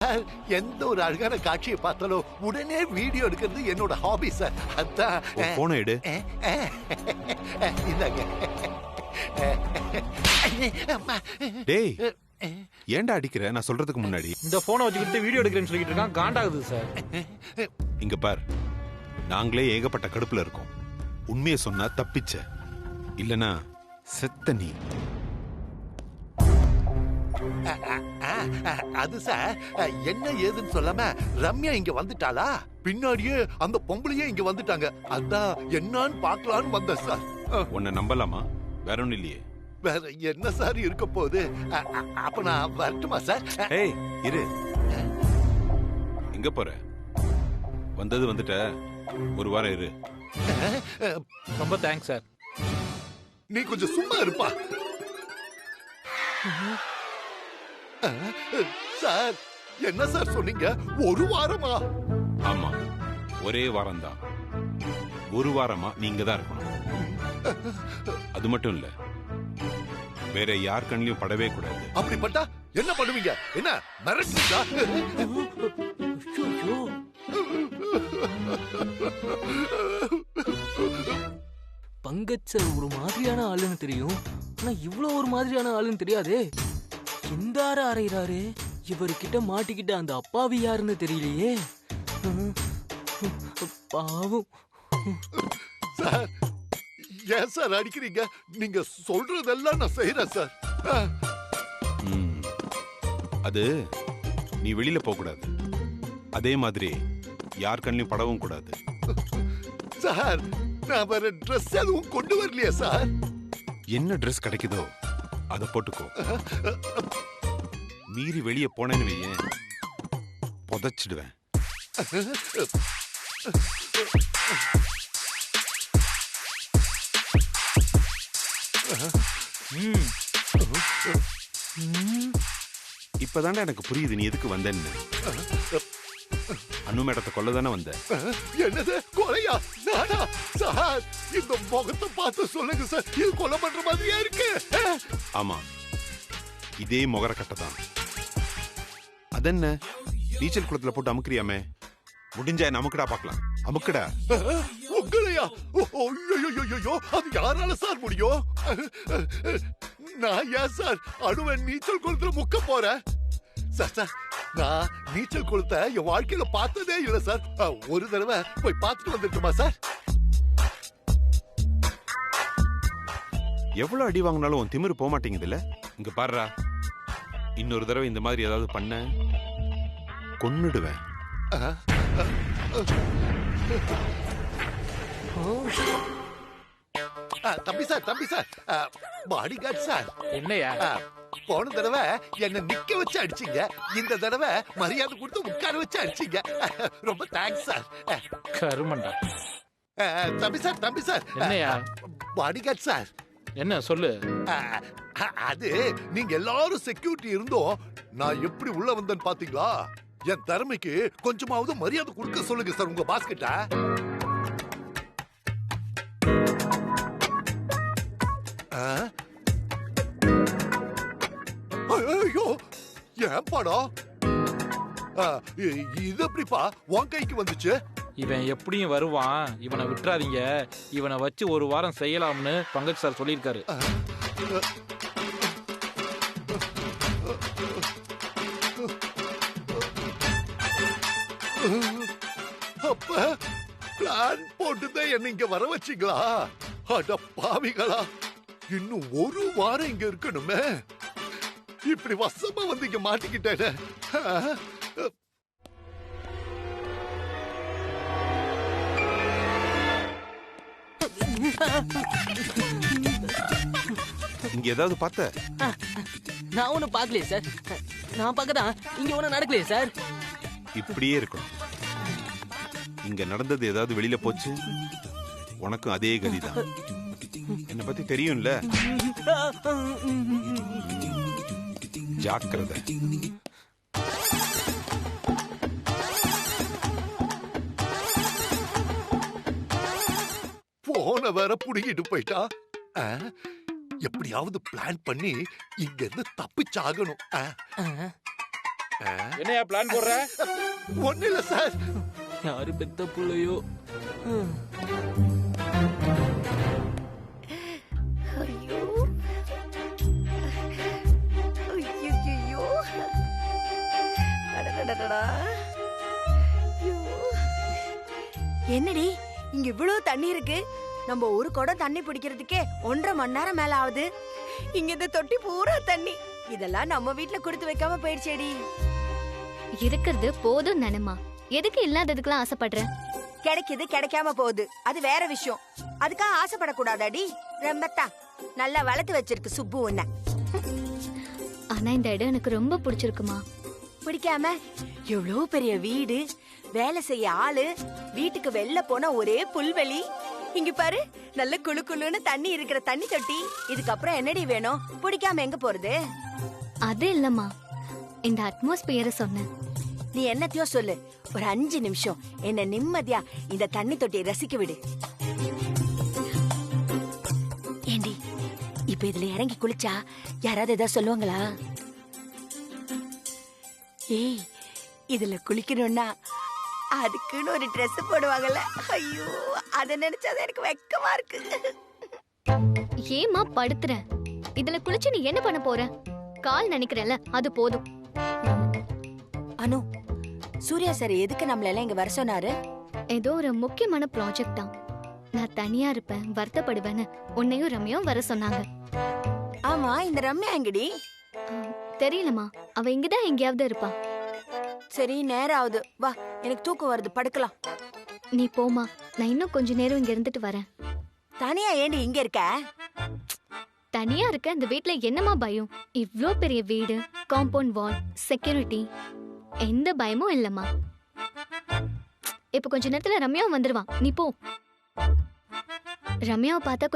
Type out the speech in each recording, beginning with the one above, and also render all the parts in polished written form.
Sir எந்த ஒரு அழகான காட்சியை பார்த்தாலும் உடனே வீடியோ எடுக்கிறது என்னோட ஹாபி சார். அதான் போன எடு. இந்தாங்க. டேய் ஏன்டா அடிக்கிற? நான் சொல்றதுக்கு முன்னாடி இந்த போனை வச்சுக்கிட்டு வீடியோ எடுக்கிறேன்னு சொல்லிட்டு இருக்கான். காண்டாகுது சார். இங்க பார், நாங்களே ஏகப்பட்ட கடுப்புல இருக்கோம். உண்மையை சொன்னா தப்பிச்ச, இல்லனா செத்த நீ. அது சார் என்ன ஏதுன்னு சொல்லாம ரம்யா இங்க வந்துட்டாளா, பின்னாடியே அந்த பொம்பளையே இங்க வந்துட்டாங்க. அதான் என்னன்னு பாக்கலான்னு வந்த சார். உன்னை நம்பலாமா? வேற ஒண்ணும் இல்லையே. வேற என்ன சார் இருக்க போகுது? அப்ப நான் வரட்டுமா சார்? ஏய் இரு, எங்க போற? வந்தது வந்துட்ட, ஒரு வாரம் இரு. ரொம்ப தேங்க்ஸ் சார். நீ கொஞ்சம் சும்மா இருப்பா சார். என்ன சார் சொன்னீங்க? ஒரு வாரமா? ஆமா, ஒரே வாரம் தான். ஒரு வாரமா நீங்க தான் இருக்கணும். அது மட்டும் இல்ல, வேற யார் கண்ணிலையும் படவே கூடாது. அப்படிப்பட்டா என்ன பண்ணுவீங்க? என்ன மிரட்டுறீங்களா? பங்கஜ் சார் ஒரு மாதிரியான ஆளுன்னு தெரியும், ஆனா இவ்வளவு ஒரு மாதிரியான ஆளுன்னு தெரியாதே. எந்தார அறையிறாரு இவர்கிட்ட மாட்டிக்கிட்ட அந்த அப்பாவி யாருன்னு தெரியலையே. பாவம் சார். ஏன் சார் அடிக்கிறீங்க? நீங்க சொல்றதெல்லாம் நான் செய்யறேன் சார். அது நீ வெளியில போக கூடாது, அதே மாதிரி யார் கண்ணிலையும் படவும் கூடாது. சார் நான் வேற ட்ரெஸ் எதுவும் கொண்டு வரலையே சார். என்ன ட்ரெஸ் கிடைக்குதோ அதை போட்டுக்கோ. மீறி வெளியே போனேன்னு வையேன், புதைச்சிடுவேன். இப்பதான்டா எனக்கு புரியுது நீ எதுக்கு வந்தேன்னு. அனு மேடத்தை கொல்ல தானே வந்த. என்னது கொலையா? நானா? சார் இந்த முகத்தை பார்த்து சொல்லுங்க சார், இது கொலை பண்ற மாதிரியா இருக்கு. ஆமா, இதே முகர கட்டை தான். அதென்ன நீச்சல் குளத்துல போட்டு அமுக்குறியாமே, முடிஞ்சா நமக்குடா பாக்கலாம். அமுக்குடா. உங்களையா? ஐயோ, அது யாரால சார் முடியும்? நான் ஏன் சார் அணுவன் நீச்சல் குளத்துல முக்க போறேன்? சார் சார் நான் நீச்சல் குளத்தை என் வாழ்க்கையில பார்த்ததே இல்லை சார். ஒரு தடவை போய் பார்த்துட்டு வந்துட்டுமா சார்? எவ்வளவு அடி வாங்கினாலும் உன் திமிரு போக மாட்டேங்குது இல்ல. இங்க பாருடா, இன்னொரு தடவை இந்த மாதிரி ஏதாவது பண்ண கொன்னுடுவேன். தம்பி சார் பாடி கார்டு சார். என்னையா? போன தடவை என்ன நிக்க வச்சு அடிச்சீங்க, இந்த தடவை மரியாதை கொடுத்து உட்கார வச்சு அடிச்சீங்க. ரொம்ப தேங்க்ஸ் சார். கருமண்டா. தம்பி சார் என்னையா? Body guard sir. என்ன சொல்லு? அது நீங்க எல்லாரும் செக்யூரிட்டி இருந்தோம் நான் எப்படி உள்ள வந்தேன்னு பாத்தீங்களா? என் திறமைக்கு கொஞ்சமாவது மரியாதை கொடுக்க சொல்லுங்க சார் உங்க பாஸ் கிட்ட. ஐயோ ஏன் படம் இது எப்படிப்பா உன் கைக்கு வந்துச்சு? இவன் எப்படியும் வருவான், இவனை விட்டுறாதீங்க. இவனை வச்சு ஒரு வாரம் செய்யலாம்னு பங்கஜ் சார் சொல்லியிருக்காரு. அப்ப பிளான் போட்டுதான் என்ன இங்க வர வச்சீங்களா? அட பாவிகளா, இன்னும் ஒரு வாரம் இங்க இருக்கணுமே. இப்படி வசமா வந்து இங்க மாட்டிக்கிட்டேன். இங்க ஏதாவது பார்த்த? நான் ஒண்ணு பாக்கலையே சார். நான் பார்க்கதான் இங்க ஒண்ணு நடக்கலையே சார். இப்படியே இருக்கணும். இங்க நடந்தது ஏதாவது வெளியில போச்சு, உனக்கும் அதே கதிதான். என்ன பத்தி தெரியும்ல, ஜாக்கிரதை. போன வேற புடிங்கிட்டு போயிட்டா. எப்படியாவது பிளான் பண்ணி இங்க இருந்து தப்பிச்சாகணும். என்னையா பிளான் போடுற? ஒண்ணு இல்ல சார். யாரு பெத்த புள்ளையோ. ஐயோ ஐயோ அடடடடா. ஐயோ. என்னடி இங்க இவ்வளவு தண்ணி இருக்கு? நம்ம ஒரு குடம் தண்ணி பிடிக்கிறதுக்கே 1.5 மணி நேரம் மேல ஆகுது. இங்க இந்த தொட்டி பூரா தண்ணி. இதெல்லாம் நம்ம வீட்ல கொடுத்து வைக்காம போயிடுச்சேடி. இருக்கிறது போதும் நானம்மா, எதுக்கு இல்லாததுக்கெல்லாம் ஆசைப்படுற? கிடைக்குது கிடைக்காம போகுது, அது வேற விஷயம். அதுக்காக ஆசைப்படக்கூடாதாடி? ரொம்பத்தா நல்லா வளர்த்து வச்சிருக்கு சுப்பு உன்ன. ஆனா இந்த இடம் எனக்கு ரொம்ப பிடிச்சிருக்குமா. பிடிக்காம? எவ்வளவு பெரிய வீடு, வேலை செய்ய ஆளு, வீட்டுக்கு வெளில போன ஒரே புல்வெளி. இங்க பாரு, நல்ல குளு குளுன்னு தண்ணி இருக்கிற தண்ணி தொட்டி. இதுக்கப்புறம் என்னடி வேணும்? பிடிக்காம எங்க போறது? அது இல்லம்மா, இந்த அட்மாஸ்பியரை சொன்னேன். நீ என்னத்தையோ சொல்லு, ஒரு 5 நிமிஷம் என்ன நிம்மதியா இந்த தண்ணி தொட்டியை ரசிக்க விடு. ஏண்டி, இப்ப இதுல இறங்கி குளிச்சா யாராவது ஏதாவது சொல்லுவாங்களா? ஏய், இதுல குளிக்கணும்னா அதுக்குன்னு ஒரு Dress போடுவாங்கல்ல. ஐயோ, அத நினைச்சாதான் எனக்கு வெக்கமா இருக்கு. ஏமா படுத்துற? இதுல குளிச்சு நீ என்ன பண்ண போற? கால் நினைக்கிறல்ல, அது போதும். அனு, சூர்யா சார் எதுக்கு நம்மள எல்லாம் இங்க வர சொன்னாரு? ஏதோ ஒரு முக்கியமான ப்ராஜெக்ட் தான். நான் தனியா இருப்பேன், வருத்தப்படுவேன்னு உன்னையும் ரம்யாவும் வர சொன்னாங்க. ஆமா, இந்த ரம்யா எங்கடி? தெரியலமா, அவ இங்கதான் எங்கேயாவது இருப்பா. சரி, நேரம் ஆகுது, வா, எனக்கு தூக்கம் வருது, படுக்கலாம். நீ போமா, நான் இன்னும் கொஞ்ச நேரம் இங்க இருந்துட்டு வரேன். தனியா ஏண்டி இங்க இருக்க? தனியா இருக்க இந்த வீட்ல என்னமா பயம்? இவ்ளோ பெரிய வீடு, காம்பவுண்ட் வால், செக்யூரிட்டி, எந்த பயமும் இல்லம்மா. இப்ப கொஞ்ச நேரத்துல ரம்யாவும் வந்துருவான், நீ போ. ரம்யாவை பார்த்தா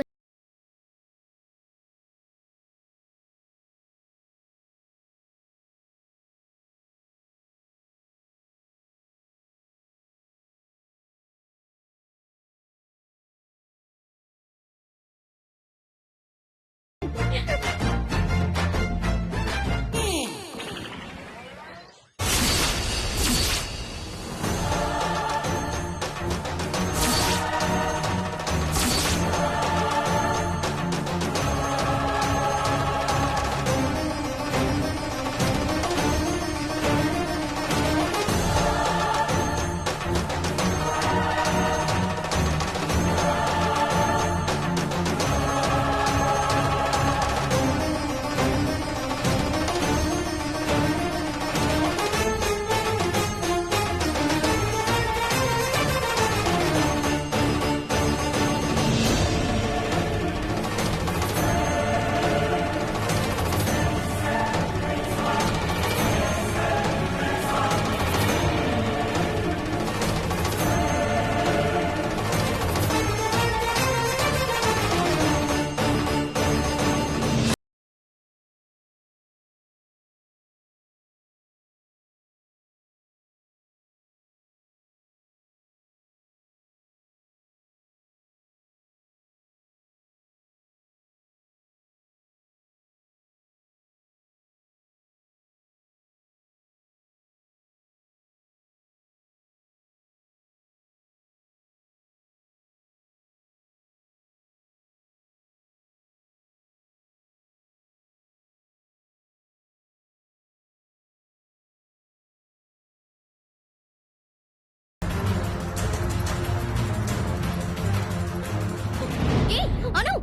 அனு,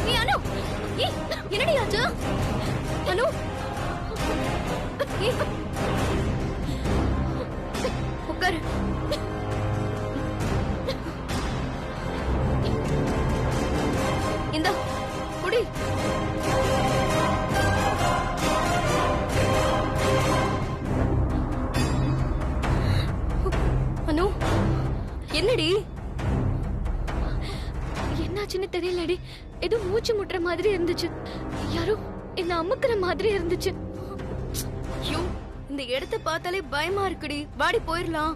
நீ அனு, ஏய் என்னடி ஆச்சு? அனு, ஏய் உட்காரு. இந்த குடி. அனு, என்னடி என்னாச்சுன்னு தெரியலடி, ஏதோ மூச்சு முட்டுற மாதிரி இருந்துச்சு, யாரோ என்ன அமுக்குற மாதிரி இருந்துச்சு. ஐயோ, இந்த இடத்தை பார்த்தாலே பயமா இருக்குடி, வாடி போயிடலாம்.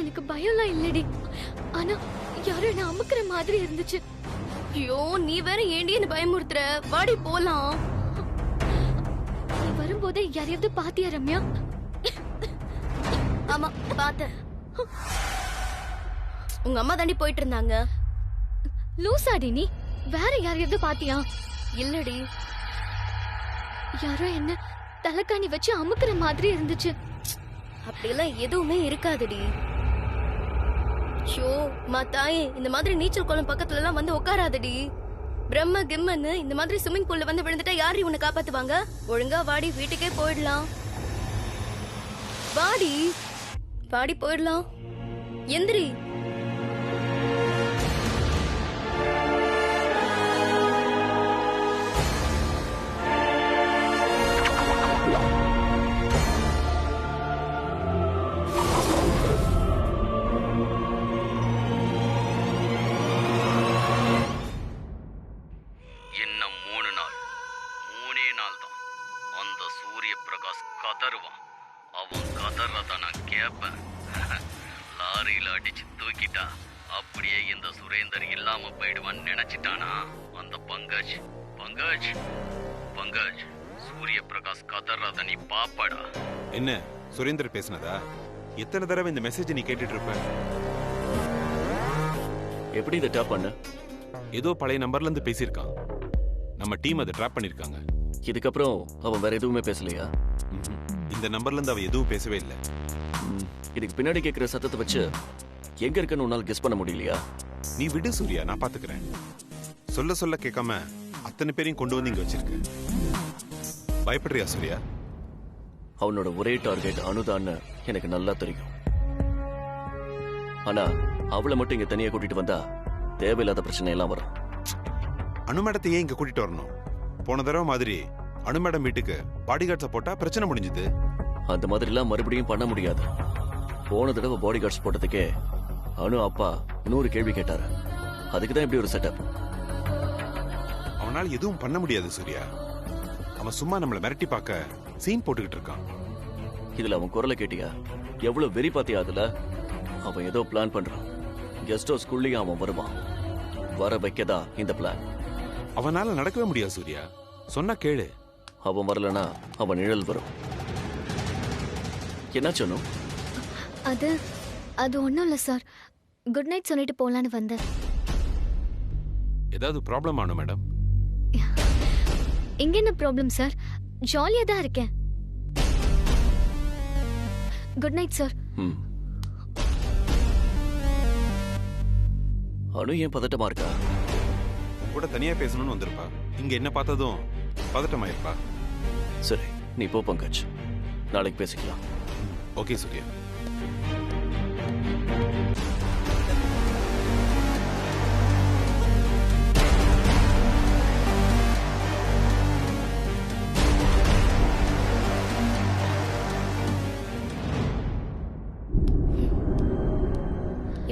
எனக்கு பயம்லாம் இல்லடி, ஆனா யாரோ என்ன அமுக்குற மாதிரி இருந்துச்சு. ஐயோ, நீ வேற ஏண்டி என்ன பயமுறுத்துற, வாடி போலாம். நீ வரும்போது போகும்போது யாரையாவது பாத்தியா ரம்யா? ஆமா பார்த்தேன். உங்க அம்மா தாண்டி போயிட்டு இருந்தாங்க. லூசாடி நீ? வேற யாரையாவது பாத்தியா? இல்லடி. யாரோ என்ன தலைக்காணி வச்சு அமுக்குற மாதிரி இருந்துச்சு. அப்படியெல்லாம் எதுவுமே இருக்காதுடி. ஷோ தாயே, இந்த மாதிரி நீச்சல் குளம் பக்கத்துல எல்லாம் வந்து உட்காராதடி. பிரம்ம கிம்மன்னு இந்த மாதிரி ஸ்விம்மிங் பூல்ல வந்து விழுந்துட்டா யாரு உன்னை காப்பாத்துவாங்க? ஒழுங்கா வாடி, வீட்டுக்கே போயிடலாம். வாடி வாடி போயிடலாம். எந்திரி. இன்னும் 3 நாள், 3 நாள் தான். அந்த சூரிய பிரகாஷ் கதறுவான். அவன் கதறத நான் கேட்பேன். லாரியில அடிச்சு தூக்கிட்டா அப்படியே இந்த சுரேந்தர் இல்லாம போயிடுவான்னு நினைச்சிட்டானா அந்த பங்கஜ். பங்கஜ் பங்கஜ் சூரிய பிரகாஷ் கதறத நீ பாப்படா. என்ன சுரேந்தர் பேசுனதா? எத்தனை தடவை இந்த மெசேஜ் நீ கேட்டுட்டு இருப்ப? எப்படி இதை டேப் பண்ண? ஏதோ பழைய நம்பர்ல இருந்து பேசியிருக்கான். நம்ம டீம் அதை ட்ராப் பண்ணிருக்காங்க. இதுக்கப்புறம் அவன் வேற எதுவுமே பேசலையா? இந்த நம்பர்ல இருந்து அவ எதுவும் பேசவே இல்லை. இதுக்கு பின்னாடி கேட்கிற சத்தத்தை வச்சு எங்க இருக்குன்னு உன்னால கெஸ் பண்ண முடியலையா? நீ விடு சூர்யா, நான் பாத்துக்கிறேன். சொல்ல சொல்ல கேட்காம அத்தனை பேரையும் கொண்டு வந்து இங்க வச்சிருக்க. பயப்படுறியா சூர்யா? அவனோட ஒரே டார்கெட் அனுதான்னு எனக்கு நல்லா தெரியும். ஆனா அவளை மட்டும் இங்க தனியா கூட்டிட்டு வந்தா தேவையில்லாத பிரச்சனை எல்லாம் வரும். அனு மேடத்தை ஏன் இங்க கூட்டிட்டு வரணும்? போன தடவை மாதிரி அனு மேடம் வீட்டுக்கு பாடி கார்ட்ஸை போட்டா பிரச்சனை முடிஞ்சது. அந்த மாதிரி எல்லாம் மறுபடியும் பண்ண முடியாது. போன தடவை பாடி கார்ட்ஸ் போட்டதுக்கே அனு அப்பா 100 கேள்வி கேட்டாரு. அதுக்குதான் இப்படி ஒரு செட்டப். அவனால எதுவும் பண்ண முடியாது சூர்யா. அவன் சும்மா நம்மள மிரட்டி பார்க்க சீன் போட்டுக்கிட்டு இருக்கான். இதுல அவன் குரலை கேட்டியா? எவ்வளவு வெறி பாத்தியா? அதுல அவன் ஏதோ பிளான் பண்றான். கெஸ்ட் ஹவுஸ்க்குள்ளேயும் அவன் வருவான். வர வைக்கதா இந்த பிளான். அவனால நடக்கவே முடியாது சூர்யா. சொன்னா கேளு. அவன் வரலனா அவன் நிழல் வரும். என்ன சொன்னோம்? அது ஒண்ணும் இல்ல சார். குட் நைட் சொல்லிட்டு போலான்னு வந்தேன். ஏதாவது ப்ராப்ளம் ஆனோ மேடம்? இங்க என்ன ப்ராப்ளம் சார்? ஜாலியா தான் இருக்கேன். Good night sir. அனு ஏன் பதட்டமா இருக்கா? கூட தனியா பேசணும்னு வந்திருப்பா. இங்க என்ன பார்த்ததும் பதட்டமாயிருப்பா. சரி, நீ போ பங்கஜ். நாளைக்கு பேசிக்கலாம். ஓகே சூர்யா.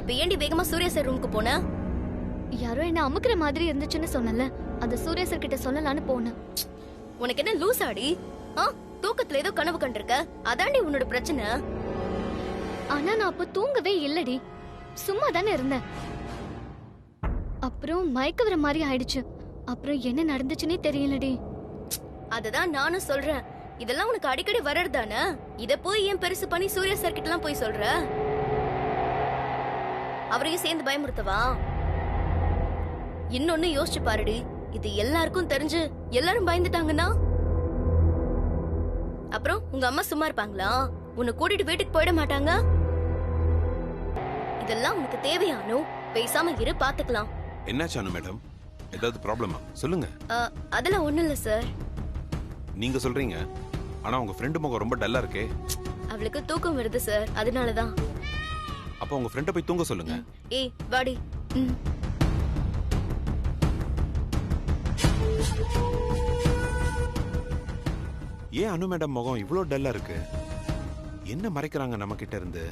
இப்ப ஏண்டி வேகமா சூர்யா சார் ரூமுக்கு போன? யாரோ என்ன அமுக்குற மாதிரி இருந்துச்சுன்னு சொன்னல, அத சூர்யா சார் கிட்ட சொல்லலாம்னு போனேன். உனக்கு என்ன லூசாடி? தூக்கத்துல ஏதோ கனவு கண்டிருக்க, அதாண்டி உன்னோட பிரச்சனை. ஆனா நான் அப்ப தூங்கவே இல்லடி, சும்மா தானே இருந்தேன். அப்புறம் மயக்க வர மாதிரி ஆயிடுச்சு. அப்புறம் என்ன நடந்துச்சுன்னே தெரியலடி. அததான் நானும் சொல்றேன், இதெல்லாம் உனக்கு அடிக்கடி வர்றதுதானே. இத போய் ஏன் பெருசு பண்ணி சூர்யா சார் கிட்ட எல்லாம் போய் சொல்ற? அவரையும் சேர்ந்து பயமுறுத்தவா? இன்னொன்னு யோசிச்சு பாருடி, இது எல்லாருக்கும் தெரிஞ்சு எல்லாரும் பயந்துட்டாங்கன்னா அப்புறம் உங்க அம்மா சும்மா இருப்பாங்களா? உன்னை கூட்டிட்டு வீட்டுக்கு போயிட மாட்டாங்க? இதெல்லாம் உனக்கு தேவையானோ? பேசாம இரு, பாத்துக்கலாம். என்னாச்சு அனு மேடம்? ஏதாவது ப்ராப்ளமா? சொல்லுங்க. அதெல்லாம் ஒண்ணும் இல்ல சார். நீங்க சொல்றீங்க, ஆனா உங்க ஃப்ரெண்டு முகம் ரொம்ப டல்லா இருக்கே. அவளுக்கு தூக்கம் வருது சார், அதனாலதான். அப்ப உங்க ஃப்ரெண்ட போய் தூங்க சொல்லுங்க. ஏய் வாடி. ஏன் அனு மேடம் முகம் இவ்வளோ டல்லா இருக்கு? என்ன மறைக்கிறாங்க நம்ம கிட்ட இருந்து?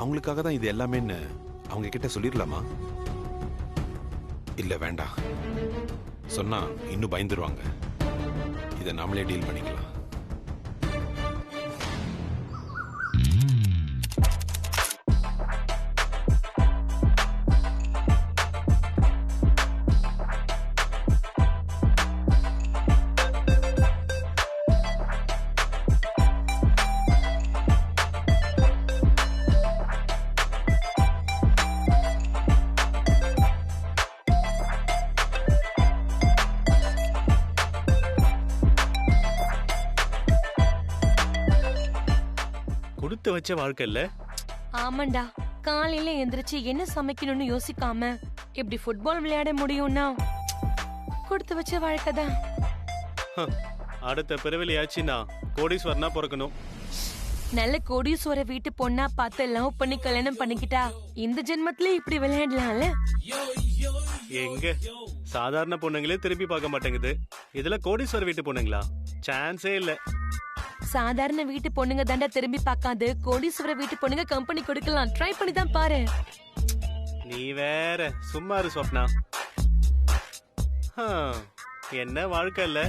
அவங்களுக்காக தான் இது எல்லாமேன்னு அவங்க கிட்ட சொல்லிடலாமா? இல்ல வேண்டாம், சொன்னா இன்னும் பயந்துருவாங்க. இதை நாமளே டீல் பண்ணிக்கலாம். கொடுத்து வச்ச வாழ்க்கை இல்ல. ஆமாண்டா, காலையில எந்திரிச்சு என்ன சமைக்கணும்னு யோசிக்காம இப்படி ஃபுட்பால் விளையாட முடியும்னா கொடுத்து வச்ச வாழ்க்கை தான். அடுத்த பிறவிலையாச்சுன்னா கோடீஸ்வரனா பிறக்கணும். நல்ல கோடீஸ்வர வீட்டு பொண்ணா பார்த்து லவ் பண்ணி கல்யாணம் பண்ணிக்கிட்டா இந்த ஜென்மத்திலே இப்படி விளையாடலாம்ல. எங்க சாதாரண பொண்ணுங்களே திரும்பி பார்க்க மாட்டேங்குது, இதுல கோடீஸ்வர வீட்டு பொண்ணுங்களா? சான்ஸே இல்ல. சாதாரண வீட்டு பொண்ணுங்க தாண்டா திரும்பி பார்க்காது, கோடீஸ்வர வீட்டு பொண்ணுங்க கம்பெனி கொடுக்கலாம். ட்ரை பண்ணி தான் பாரு. நீ வேற சும்மா இரு ஸ்வப்னா. என்ன வாழ்க்கை இல்ல.